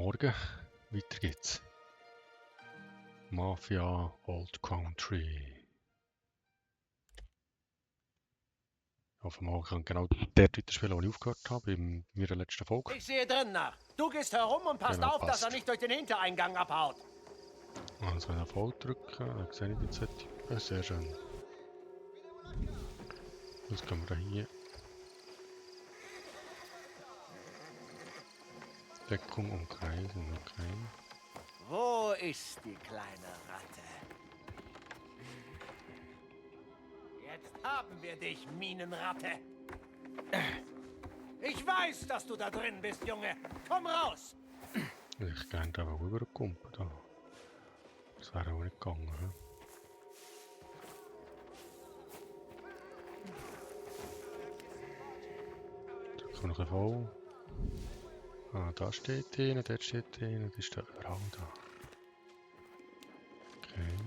Morgen. Weiter geht's. Mafia Old Country. Auf einmal kann ich genau dort weiterspielen, wo ich aufgehört habe, in meiner letzten Folge. Ich sehe drin nach. Du gehst herum und passt Genau, auf, dass er passt. nicht durch den Hintereingang abhaut. Also wenn ich auf Hold drücke, dann sehe ich die Zettel. Ja, sehr schön. Jetzt können wir da hier. Deckung umkreisen, okay. Wo ist die kleine Ratte? Jetzt haben wir dich, Minenratte. Ich weiß, dass du da drin bist, Junge. Komm raus. Ich gerne da mal rüberkommen. Da. Das wäre auch nicht gegangen. He? Drücken wir noch ein voll. Ah, da steht einer, dort steht einer, das ist der überall da. Okay.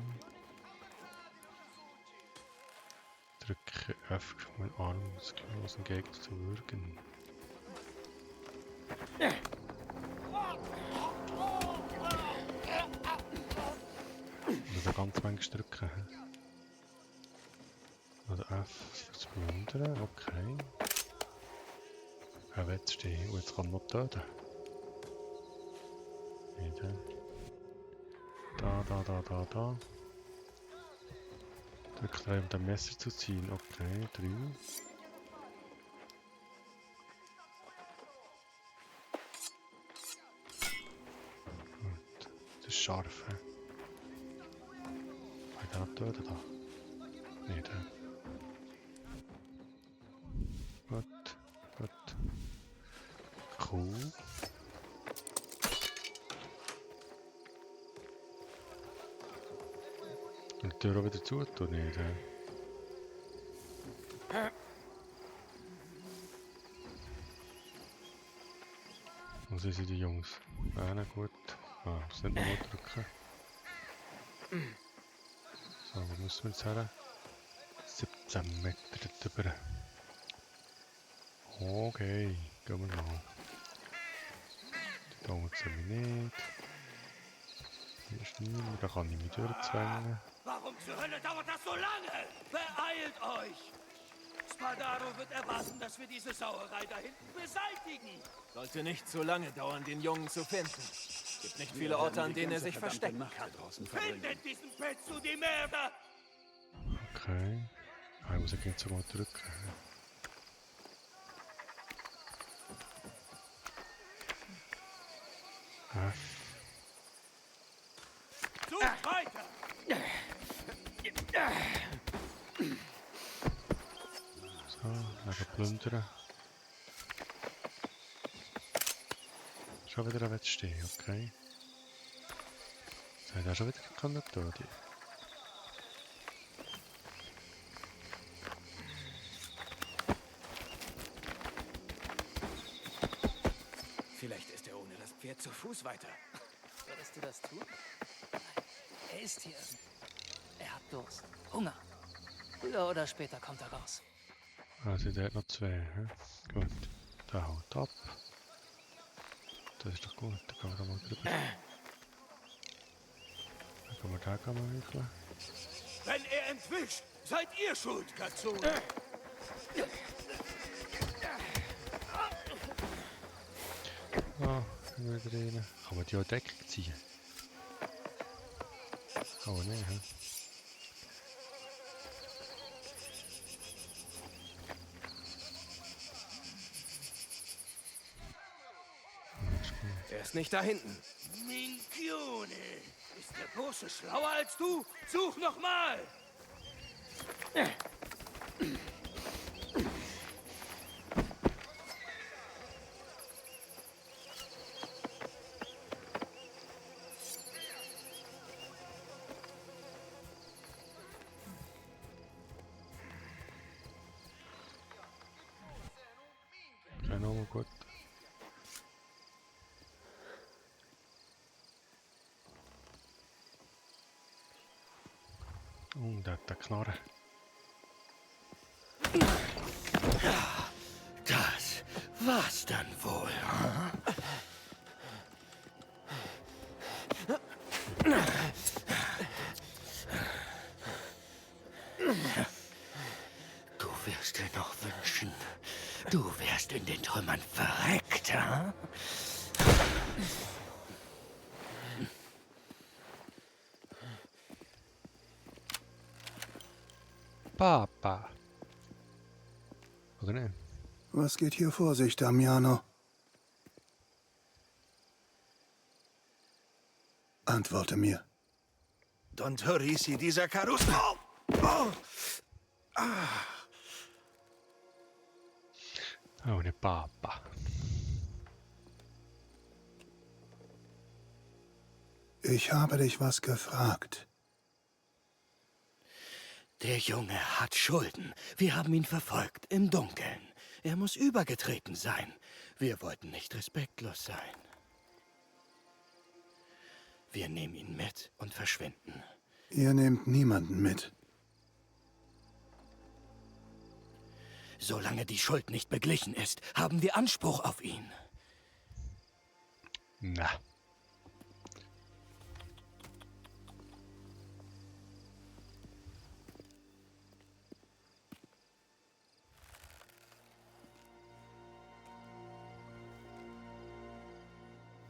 Drücke F mit dem Arm, um den Gegner zu würgen. Oder da ganz manchmal drücken. Oder F für das Bewundern, okay. Er wird stehen und jetzt kann man noch töten. Wieder. Da. Drück 3, um das Messer zu ziehen. Okay, 3. Gut. Das ist scharf. Kann ich den noch töten da? Nein, der. Gut. Cool. Und die Tür auch wieder zu tun, nicht? Wo sind die Jungs? Na gut. Ah, muss nicht nochmal drücken. So, wo müssen wir jetzt her? 17 Meter drüber. Okay, gehen wir mal. Die Daumen sind wir nicht. Hier ist niemand, da kann ich mich durchzwängen. Warum zur Hölle dauert das so lange? Beeilt euch! Spadaro wird erwarten, dass wir diese Sauerei da hinten beseitigen. Sollte nicht so lange dauern, den Jungen zu finden. Gibt nicht viele Orte, an denen er sich verstecken kann. Findet diesen Pezzo di Merda! Okay. Ah, ich muss jetzt mal drücken. F. Sucht weiter! So, dann plündern. Schon wieder ein stehen, okay. Jetzt hat er schon wieder gekannt, die. Vielleicht ist er ohne das Pferd zu Fuß weiter. Würdest du das tun? Nein. Er ist hier. Er hat Durst. Hunger. Früher oder später kommt er raus. Also der hat noch 2, he? Gut. Der haut ab. Das ist doch gut, da kann man da mal drüber. Dann kann man da hücheln. Wenn er entwischt, seid ihr schuld, Katzone! Ah, können wir wieder rein. Kann man die auch Deckung ziehen? Aber nicht, he? Er ist nicht da hinten. Minchione! Ist der Bursche schlauer als du? Such nochmal! Okay, nochmal gut. Der hat den Knarren. Das war's dann wohl. Du wirst dir noch wünschen, du wärst in den Trümmern verreckt, ha? Papa. Oder nicht? Was geht hier vor sich, Damiano? Antworte mir. Don Torisi, dieser Karus... Oh! Oh! Oh, ne Papa. Ich habe dich was gefragt. Der Junge hat Schulden. Wir haben ihn verfolgt, im Dunkeln. Er muss übergetreten sein. Wir wollten nicht respektlos sein. Wir nehmen ihn mit und verschwinden. Ihr nehmt niemanden mit. Solange die Schuld nicht beglichen ist, haben wir Anspruch auf ihn. Na.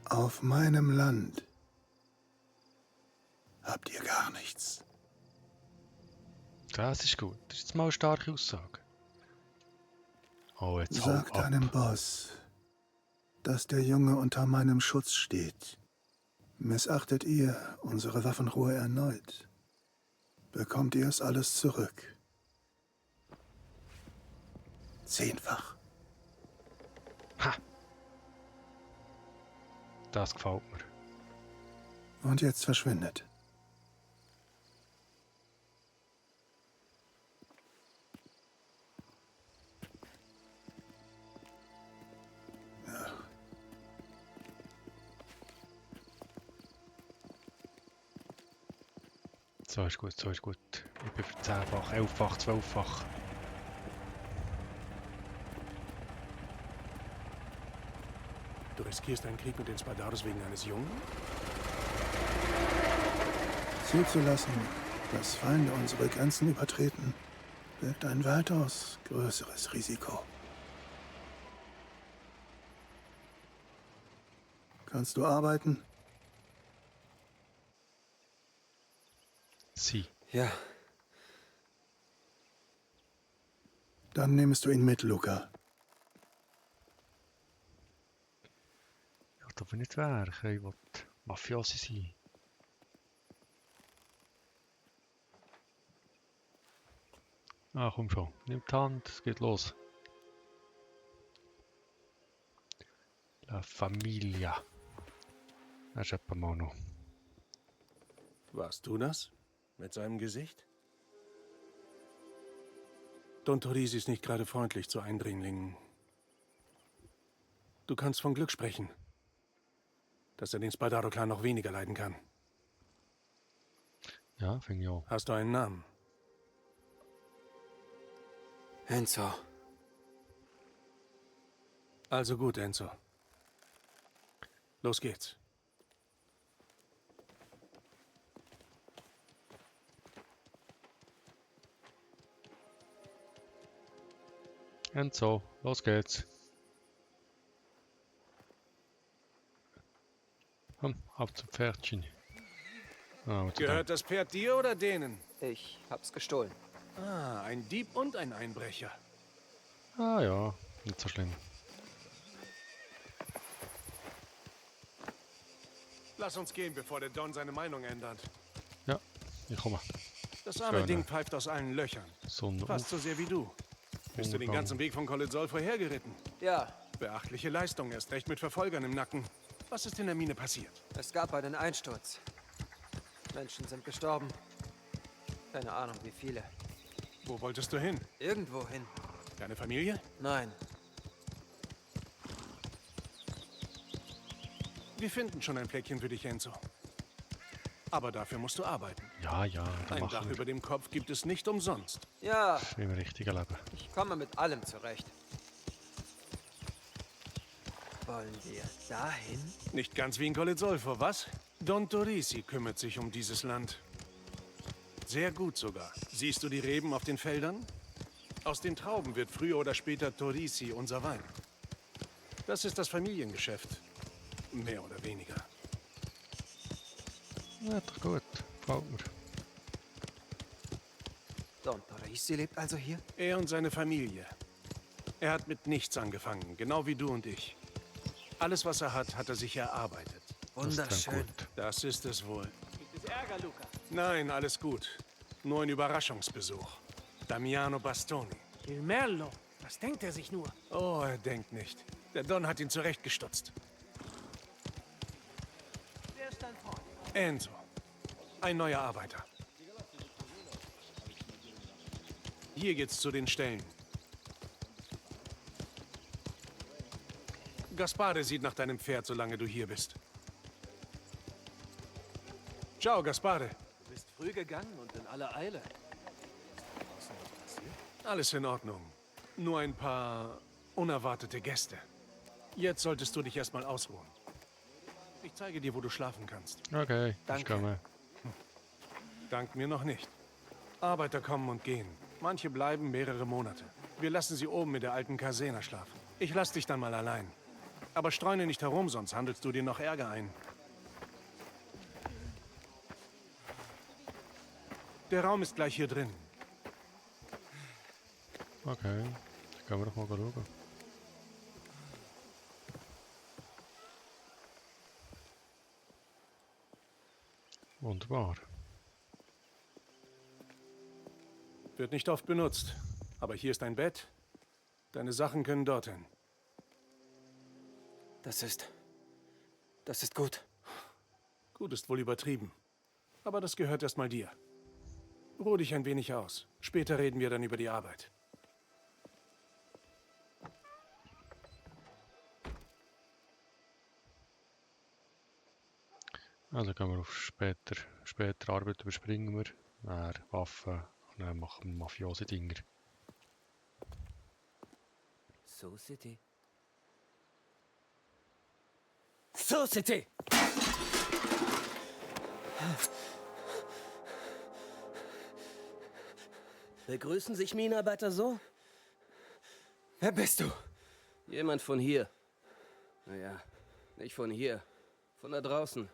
Auf meinem Land habt ihr gar nichts. Das ist gut. Das ist jetzt mal eine starke Aussage. Oh, jetzt hau Sag ab. deinem Boss, dass der Junge unter meinem Schutz steht. Missachtet ihr unsere Waffenruhe erneut, bekommt ihr es alles zurück. 10-fach. Ha! Das gefällt mir. Und jetzt verschwindet. So ist gut, so ist gut. Ich bin für 10-fach, 11-fach, 12-fach. Du riskierst einen Krieg mit den Spadaros wegen eines Jungen? Zuzulassen, dass Feinde unsere Grenzen übertreten, birgt ein weitaus größeres Risiko. Kannst du arbeiten? Sie. Ja, Dann nimmst du ihn mit, Luca. Ja, darf ich nicht werken. Ich will Mafiosi sein. Ah, komm schon. Nimm die Hand, es geht los. La Familia. Das ist etwa mal noch. Warst du das? Mit seinem Gesicht? Don Torisi ist nicht gerade freundlich zu Eindringlingen. Du kannst von Glück sprechen, dass er den Spadaro-Clan noch weniger leiden kann. Ja, finde ich auch. Hast du einen Namen? Enzo. Also gut, Enzo. Los geht's. Enzo, los geht's. Komm, auf zum Pferdchen. Ah, warte da. Gehört das Pferd dir oder denen? Ich hab's gestohlen. Ah, ein Dieb und ein Einbrecher. Ah ja, nicht so schlimm. Lass uns gehen, bevor der Don seine Meinung ändert. Ja, ich komme. Das arme Schöne. Ding pfeift aus allen Löchern. Sonne Fast auf. so sehr wie du. Bist du den ganzen Weg von Colizol vorhergeritten? Ja, Beachtliche Leistung, erst recht mit Verfolgern im Nacken. Was ist in der Mine passiert? es gab einen Einsturz. Menschen sind gestorben. Keine Ahnung, wie viele. Wo wolltest du hin? Irgendwo hin. Deine Familie? Nein, Wir finden schon ein Pläckchen für dich, Enzo. Aber dafür musst du arbeiten. Ja, ja, dann Ein Dach machen wir. über dem Kopf gibt es nicht umsonst. ja, Im richtigen Leben. ich komme mit allem zurecht. Wollen wir dahin? Nicht ganz wie in Colizolfo, was? Don Torisi kümmert sich um dieses Land. sehr gut sogar. Siehst du die Reben auf den Feldern? Aus den Trauben wird früher oder später Torisi, unser Wein. Das ist das Familiengeschäft. Mehr oder weniger. Ja, doch gut. Gefällt mir. Don Torisi lebt also hier? Er und seine Familie. Er hat mit nichts angefangen, genau wie du und ich. Alles, was er hat, hat er sich erarbeitet. Das klingt Wunderschön. gut. Das ist es wohl. Gibt es Ärger, Luca? Nein, alles gut. Nur ein Überraschungsbesuch. Damiano Bastoni. Il Merlo. Was denkt er sich nur? Oh, er denkt nicht. Der Don hat ihn zurechtgestutzt. Wer ist dein Freund? Enzo. Ein neuer Arbeiter. Hier geht's zu den Ställen. Gaspare sieht nach deinem Pferd, solange du hier bist. Ciao, Gaspare. Du bist früh gegangen und in aller Eile. Alles in Ordnung. Nur ein paar unerwartete Gäste. Jetzt solltest du dich erstmal ausruhen. Ich zeige dir, wo du schlafen kannst. Okay, ich Danke. komme. Dank mir noch nicht. Arbeiter kommen und gehen. Manche bleiben mehrere Monate. Wir lassen sie oben in der alten Casena schlafen. Ich lass dich dann mal allein. Aber streune nicht herum, sonst handelst du dir noch Ärger ein. Der Raum ist gleich hier drin. Okay, dann gehen wir doch mal schauen. Wunderbar. Wird nicht oft benutzt. Aber hier ist ein Bett. Deine Sachen können dorthin. Das ist gut. Gut ist wohl übertrieben. Aber das gehört erstmal dir. Ruh dich ein wenig aus. Später reden wir dann über die Arbeit. Also gehen wir auf später Arbeit überspringen wir. Dann Waffen und dann machen wir Mafiosi-Dinger. Society. Society! Begrüßen sich Minenarbeiter so? Wer bist du? Jemand von hier. Naja, nicht von hier. Von da draußen.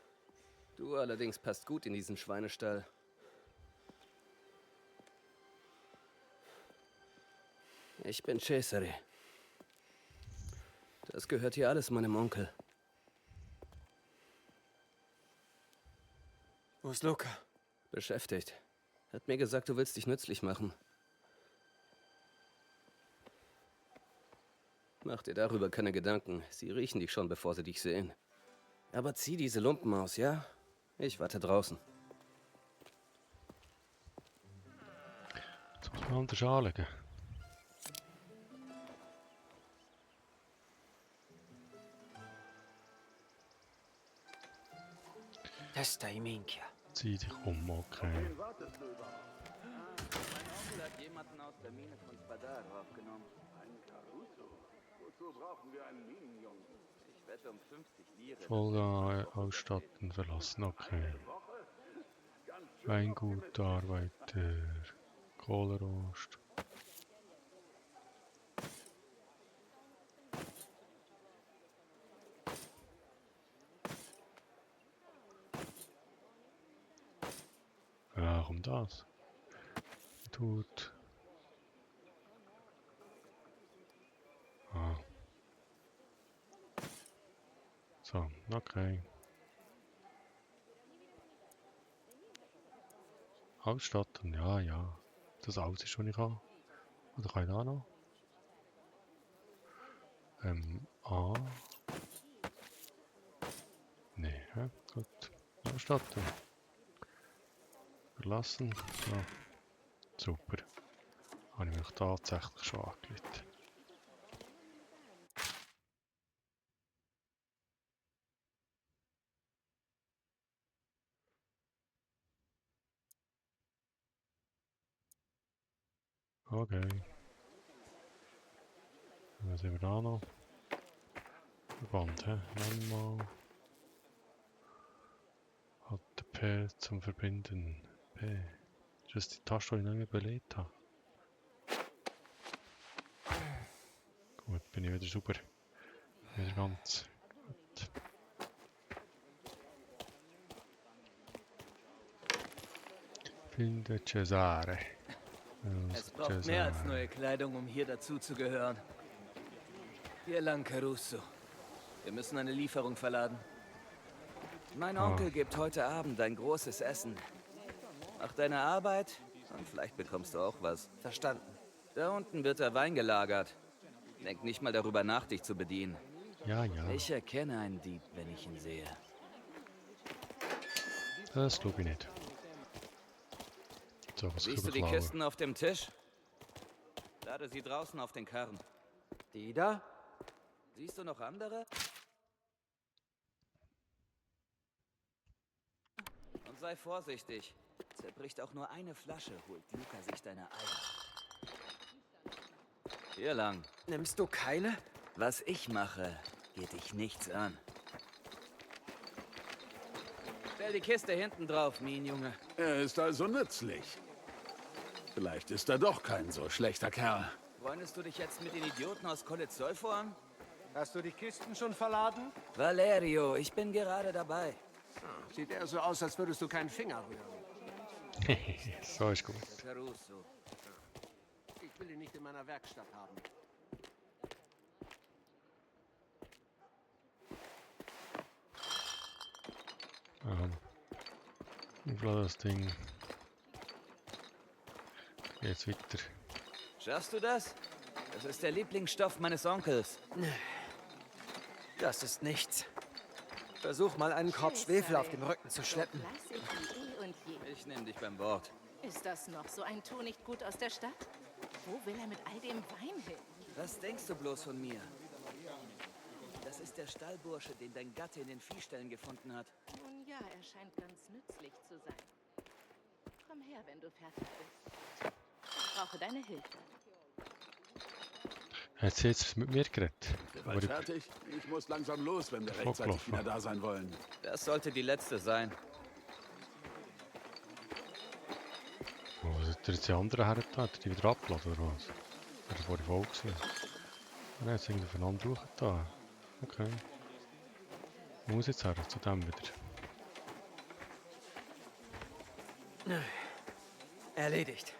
Du allerdings passt gut in diesen Schweinestall. Ich bin Cesare. Das gehört hier alles meinem Onkel. Wo ist Luca? Beschäftigt. Hat mir gesagt, du willst dich nützlich machen. Mach dir darüber keine Gedanken. Sie riechen dich schon, bevor sie dich sehen. Aber zieh diese Lumpen aus, ja? Ich warte draußen. Jetzt muss man anders anlegen. Testa i minchia. Zieh dich um, okay. Mein Onkel hat jemanden aus der Mine von Spadaro aufgenommen. Ein Caruso? Wozu brauchen wir einen Minenjungen? Ich wette um 50 Lire. Voll ausstatten, verlassen, okay. Weingut, Arbeiter, Kohlerost. Warum das? Tut. Ah. So, okay. Ausstatten, ja, ja. Das alles ist, was ich habe. Oder kann ich da noch? A. Nee, hä? Gut. Ausstatten. Verlassen. So. Super. Habe ich mich tatsächlich schon angelegt. Okay. Was haben wir da noch? Verband, hä? Einmal. Hat der P zum Verbinden. P. Ist Ist das die Taste, die ich noch nicht überlegt habe? Gut, bin ich wieder super. Wieder ganz. Gut. Finde Cesare. Es braucht mehr als neue Kleidung, um hier dazu zu gehören. Hier lang, Caruso. Wir müssen eine Lieferung verladen. Mein Onkel gibt heute Abend ein großes Essen. Mach deine Arbeit und vielleicht bekommst du auch was. Verstanden. Da unten wird der Wein gelagert. Denk nicht mal darüber nach, dich zu bedienen. Ja, ja. Ich erkenne einen Dieb, wenn ich ihn sehe. Das glaube ich nicht. So, was Siehst du die Kisten auf dem Tisch? Lade sie draußen auf den Karren. Die da? Siehst du noch andere? Und sei vorsichtig. Zerbricht auch nur eine Flasche, holt Luca sich deine Eier. Hier lang. Nimmst du keine? Was ich mache, geht dich nichts an. Stell die Kiste hinten drauf, Minenjunge. Er ist also nützlich. Vielleicht ist er doch kein so schlechter Kerl. Freundest du dich jetzt mit den Idioten aus Colezzolfo an? Hast du die Kisten schon verladen? Valerio, ich bin gerade dabei. Sieht eher so aus, als würdest du keinen Finger rühren. So ist gut. Caruso. Ich will ihn nicht in meiner Werkstatt haben. Ich lade das Ding. Jetzt weiter. Schaffst du das? Das ist der Lieblingsstoff meines Onkels. Das ist nichts. Versuch mal einen Korb Schwefel auf dem Rücken zu schleppen. Ich nehme dich beim Wort. Ist das noch so ein Tu nicht gut aus der Stadt? Wo will er mit all dem Wein hin? Was denkst du bloß von mir? Das ist der Stallbursche, den dein Gatte in den Viehställen gefunden hat. Nun ja, er scheint ganz nützlich zu sein. Komm her, wenn du fertig bist. Ich brauche deine Hilfe. Hat sie jetzt mit mir geredet? Bald fertig? Ich muss langsam los, wenn wir rechtzeitig wieder da sein wollen. Das sollte die letzte sein. Wo sind jetzt die anderen hergetan? Hat er die wieder abgeladen oder was? Oder vor der Folge gesehen? Ah, jetzt irgendwie voneinander da. Okay. Wo muss jetzt her? Zu dem wieder. Erledigt.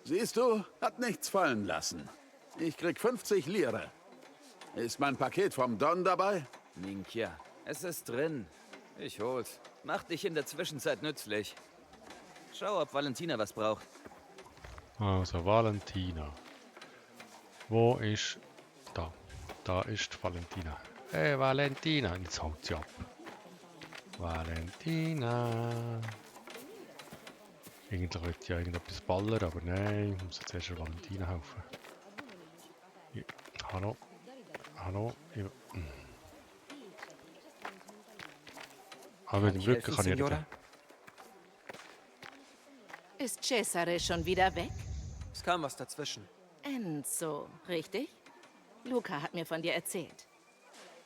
Siehst du, hat nichts fallen lassen. Ich krieg 50 Lire. Ist mein Paket vom Don dabei? Minchia, es ist drin. Ich hol's. Mach dich in der Zwischenzeit nützlich. Schau, ob Valentina was braucht. Also, Valentina. Wo ist... Da. Da ist Valentina. Hey, Valentina. Jetzt haut sie ab. Valentina. Eigentlich wollte ich ja irgendetwas ballern, aber nein, ich muss jetzt erst Valentina helfen. Ja. Hallo. Hallo. Ja. Aber mit dem Rücken kann ich nicht. Ist Cesare schon wieder weg? Es kam was dazwischen. Enzo, richtig? Luca hat mir von dir erzählt.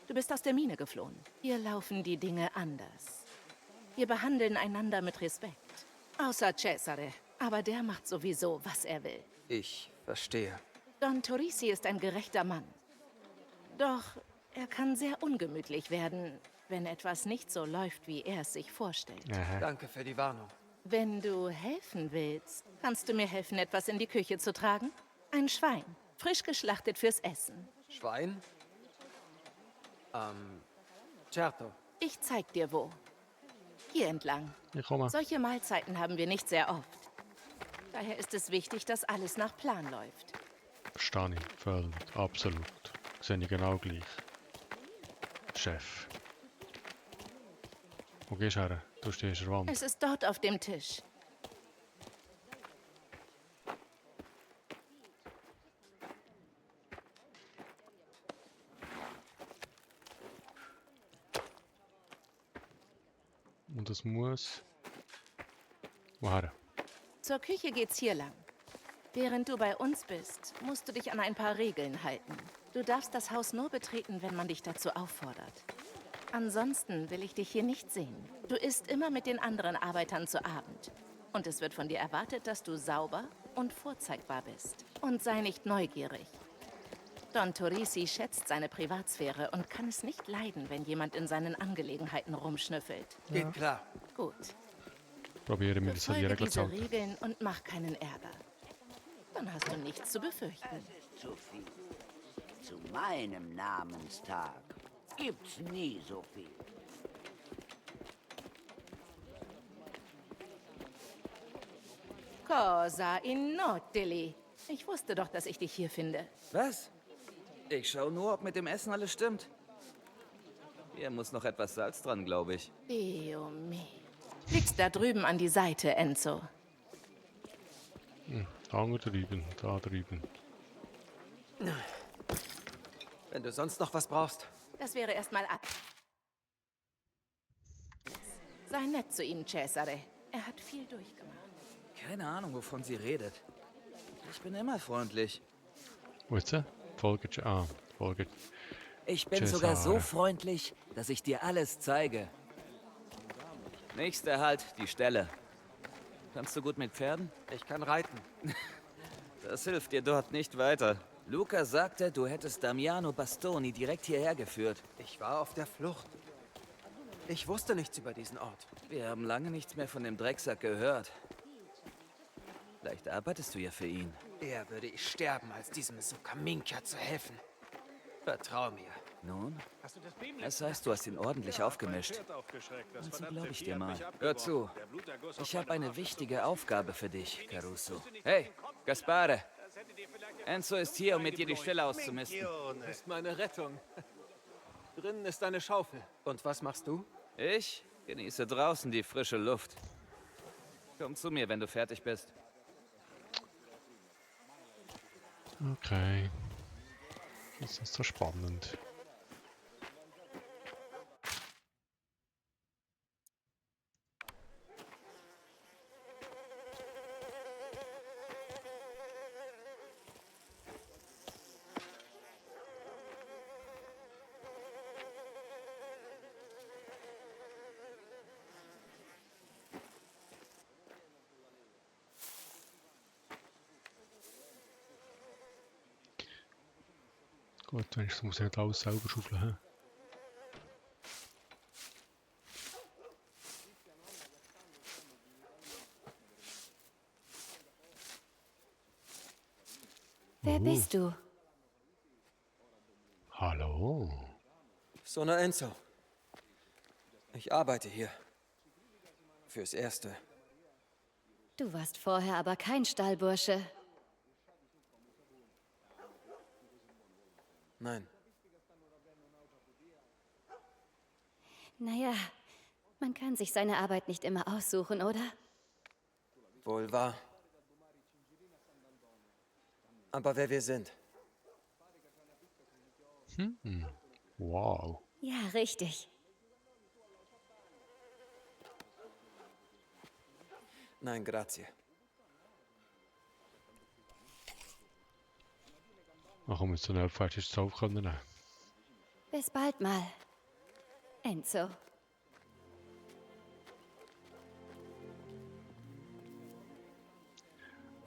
Du bist aus der Mine geflohen. Hier laufen die Dinge anders. Wir behandeln einander mit Respekt. Außer Cesare. Aber der macht sowieso, was er will. Ich verstehe. Don Torisi ist ein gerechter Mann. Doch er kann sehr ungemütlich werden, wenn etwas nicht so läuft, wie er es sich vorstellt. Aha. Danke für die Warnung. Wenn du helfen willst, kannst du mir helfen, etwas in die Küche zu tragen? Ein Schwein, frisch geschlachtet fürs Essen. Schwein? Certo. Ich zeig dir wo. Hier entlang. Ich komme. Solche Mahlzeiten haben wir nicht sehr oft. Daher ist es wichtig, dass alles nach Plan läuft. Verstehe ich. Völlig. Absolut. Sehe ich genau gleich. Chef. Wo gehst du her? Du stehst an der Wand. Es ist dort auf dem Tisch. Und das muss... Woher? Zur Küche geht's hier lang. Während du bei uns bist, musst du dich an ein paar Regeln halten. Du darfst das Haus nur betreten, wenn man dich dazu auffordert. Ansonsten will ich dich hier nicht sehen. Du isst immer mit den anderen Arbeitern zu Abend. Und es wird von dir erwartet, dass du sauber und vorzeigbar bist. Und sei nicht neugierig. Don Torrisi schätzt seine Privatsphäre und kann es nicht leiden, wenn jemand in seinen Angelegenheiten rumschnüffelt. Geht klar. Gut. Probieren wir das an die Befolge Regeln zu diese halten. Regeln und mach keinen Ärger. Dann hast du nichts zu befürchten. Zu viel. Zu meinem Namenstag gibt's nie so viel. Cosa inutili. Ich wusste doch, dass ich dich hier finde. Was? Ich schau nur, ob mit dem Essen alles stimmt. Hier muss noch etwas Salz dran, glaube ich. Dio me. Liegst da drüben an die Seite, Enzo. Da drüben, da drüben. Wenn du sonst noch was brauchst. Das wäre erstmal ab. Sei nett zu ihm, Cesare. Er hat viel durchgemacht. Keine Ahnung, wovon sie redet. Ich bin immer freundlich. Wo ist er? Folge. Folge. Ich bin sogar so freundlich, dass ich dir alles zeige. Nächster Halt, die Stelle. Kannst du gut mit Pferden? Ich kann reiten. Das hilft dir dort nicht weiter. Luca sagte, du hättest Damiano Bastoni direkt hierher geführt. Ich war auf der Flucht. Ich wusste nichts über diesen Ort. Wir haben lange nichts mehr von dem Drecksack gehört. Vielleicht arbeitest du ja für ihn. Eher würde ich sterben, als diesem Sukaminka zu helfen. Vertrau mir. Nun? Das heißt, du hast ihn ordentlich aufgemischt. Also glaube ich dir mal. Hör zu. Ich habe eine wichtige Aufgabe für dich, Caruso. Hey, Gaspare. Enzo ist hier, um mit dir die Stelle auszumisten. Das ist meine Rettung. Drinnen ist eine Schaufel. Und was machst du? Ich genieße draußen die frische Luft. Komm zu mir, wenn du fertig bist. Okay. Das ist so spannend. Gut, wenigstens muss ich nicht alles selber schaufeln. He? Wer bist du? Hallo. Sono Enzo. Ich arbeite hier. Fürs Erste. Du warst vorher aber kein Stallbursche. Nein. Naja, man kann sich seine Arbeit nicht immer aussuchen, oder? Wohl wahr. Aber wer wir sind. Wow. Ja, richtig. Nein, grazie. Ach, komm, jetzt so eine fertig zu können. Bis bald mal, Enzo.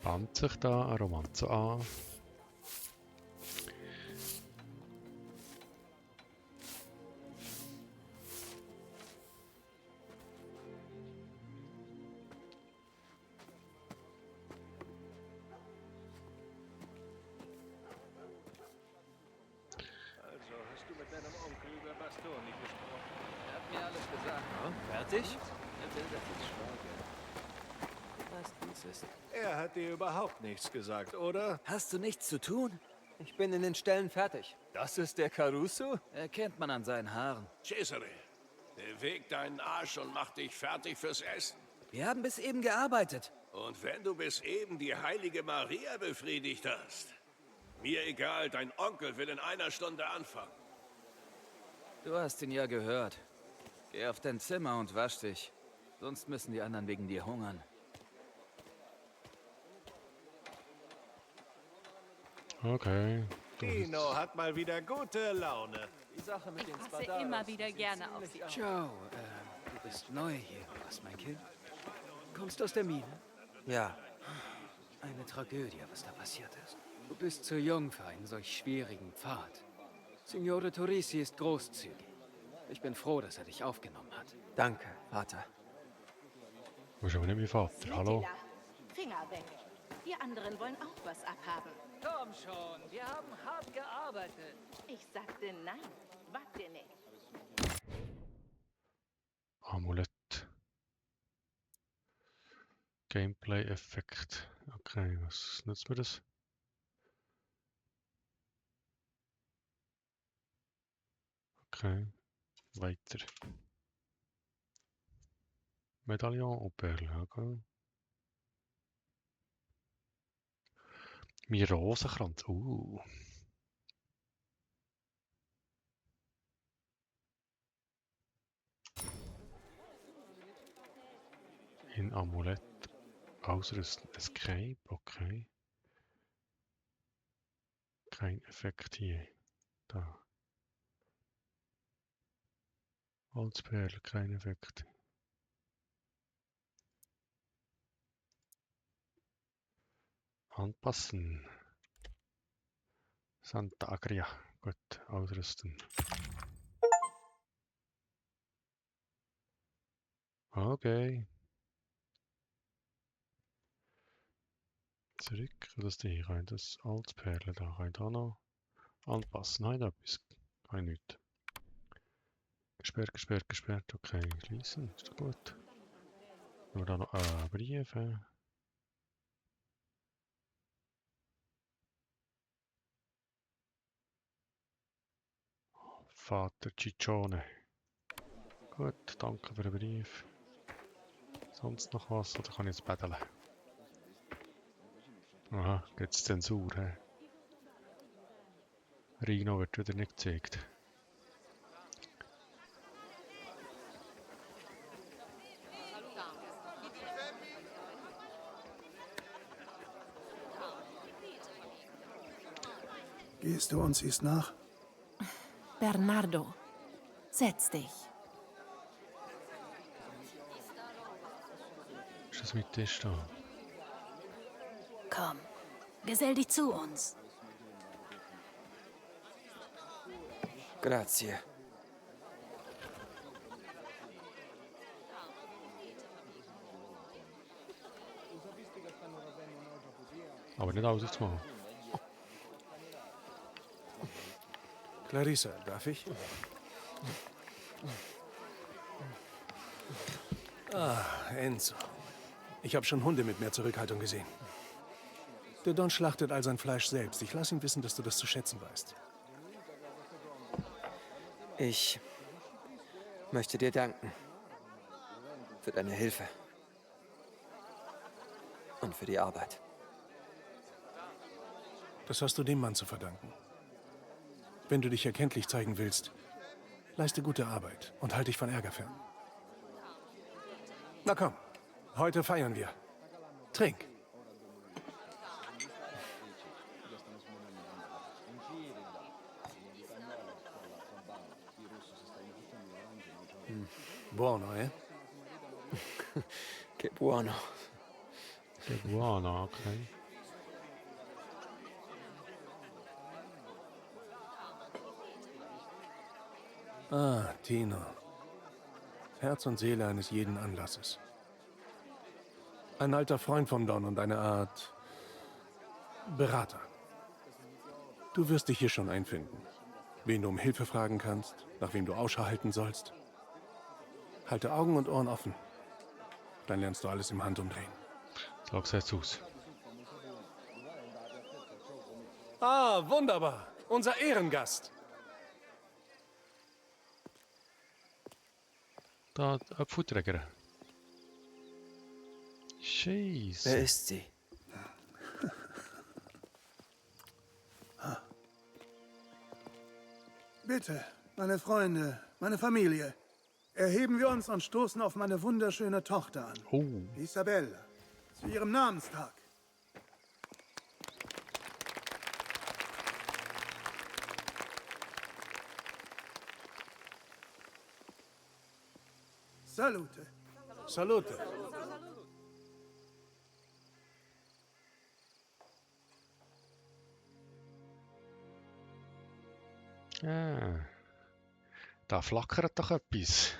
Bahnt sich da eine Romanze an. Fertig? Er hat dir überhaupt nichts gesagt, oder? Hast du nichts zu tun? Ich bin in den Ställen fertig. Das ist der Caruso? Erkennt man an seinen Haaren. Cesare, beweg deinen Arsch und mach dich fertig fürs Essen. Wir haben bis eben gearbeitet. Und wenn du bis eben die heilige Maria befriedigt hast, mir egal, dein Onkel will in einer Stunde anfangen. Du hast ihn ja gehört. Geh auf dein Zimmer und wasch dich. Sonst müssen die anderen wegen dir hungern. Okay. Dino hat mal wieder gute Laune. Die Sache mit den Passe Spadaros immer wieder gerne auf sie auf. Ciao, du bist neu hier, was, mein Kind? Kommst du aus der Mine? Ja. Eine Tragödie, was da passiert ist. Du bist zu jung für einen solch schwierigen Pfad. Signore Torrisi ist großzügig. Ich bin froh, dass er dich aufgenommen hat. Danke, Vater. Du bist aber nicht mein Vater, hallo? Svetila, Finger weg. Die anderen wollen auch was abhaben. Komm schon, wir haben hart gearbeitet. Ich sagte nein. Wagt ihr nicht. Amulett. Gameplay-Effekt. Okay, was nutzt mir das? Okay, weiter. Medaillon und Perle, okay. Mein Rosenkranz, In Amulett ausrüsten. Escape, okay. Kein Effekt hier. Da. Holzperle, kein Effekt. Anpassen. Santa Agria. Gut, ausrüsten. Okay. Zurück, das hier rein, das Holzperle da rein, da noch anpassen. Nein, da etwas. Kein nichts. Gesperrt, gesperrt, gesperrt. Okay, schließen, ist doch gut. Nur da noch Briefe. Vater Ciccione. Gut, danke für den Brief. Sonst noch was? Oder kann ich jetzt betteln? Aha, gibt's Zensur, hä? Rino wird wieder nicht gezeigt. Gehst du und siehst nach? Bernardo, setz dich. Ist das mit Tisch da? Komm, gesell dich zu uns. Grazie. Aber nicht alles jetzt mal. Clarissa, darf ich? Enzo. Ich habe schon Hunde mit mehr Zurückhaltung gesehen. Der Don schlachtet all sein Fleisch selbst. Ich lasse ihn wissen, dass du das zu schätzen weißt. Ich möchte dir danken. Für deine Hilfe. Und für die Arbeit. Das hast du dem Mann zu verdanken. Wenn du dich erkenntlich zeigen willst, leiste gute Arbeit und halte dich von Ärger fern. Na komm, heute feiern wir. Trink. Buono, eh? Che buono. Che buono, okay. Ah, Tino. Herz und Seele eines jeden Anlasses. Ein alter Freund vom Don und eine Art Berater. Du wirst dich hier schon einfinden. Wen du um Hilfe fragen kannst, nach wem du Ausschau halten sollst. Halte Augen und Ohren offen. Dann lernst du alles im Handumdrehen. So sieht's aus. Ah, wunderbar. Unser Ehrengast. Da, Apfelträger. Scheiße. Wer ist sie? Bitte, meine Freunde, meine Familie. Erheben wir uns und stoßen auf meine wunderschöne Tochter an. Oh. Isabella. Zu ihrem Namenstag. Salute. Salute. Ah, da flackert doch etwas.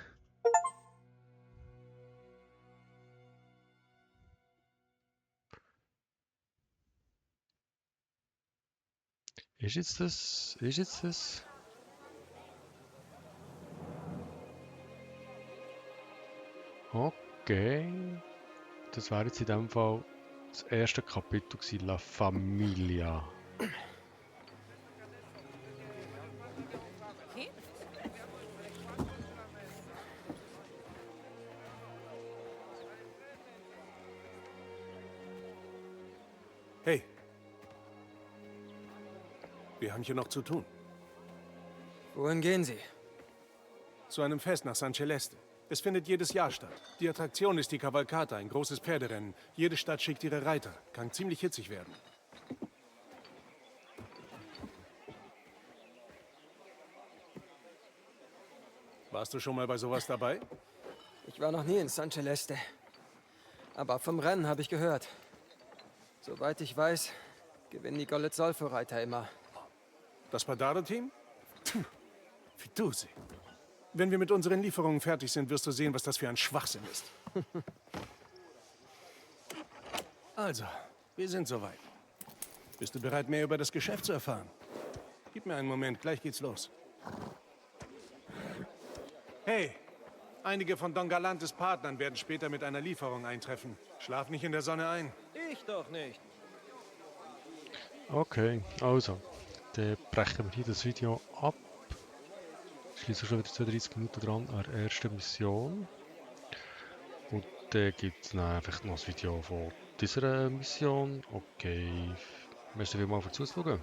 Ist jetzt das? Ist jetzt das? Okay. Das wäre jetzt in dem Fall das erste Kapitel gewesen, La Familia. Hey. Wir haben hier noch zu tun. Wohin gehen Sie? Zu einem Fest nach San Celeste. Es findet jedes Jahr statt. Die Attraktion ist die Cavalcata, ein großes Pferderennen. Jede Stadt schickt ihre Reiter. Kann ziemlich hitzig werden. Warst du schon mal bei sowas dabei? Ich war noch nie in San Celeste. Aber vom Rennen habe ich gehört. Soweit ich weiß, gewinnen die Goletzolfo-Reiter immer. Das Spadaro-Team? Fidusi. Wenn wir mit unseren Lieferungen fertig sind, wirst du sehen, was das für ein Schwachsinn ist. Also, wir sind soweit. Bist du bereit, mehr über das Geschäft zu erfahren? Gib mir einen Moment, gleich geht's los. Hey, einige von Don Galantes Partnern werden später mit einer Lieferung eintreffen. Schlaf nicht in der Sonne ein. Ich doch nicht. Okay, also, dann brechen wir hier das Video ab. Schließen schon wieder 32 Minuten dran an der ersten Mission. Und dann gibt es einfach noch ein Video von dieser Mission. Okay, merci vielmals fürs Zuschauen.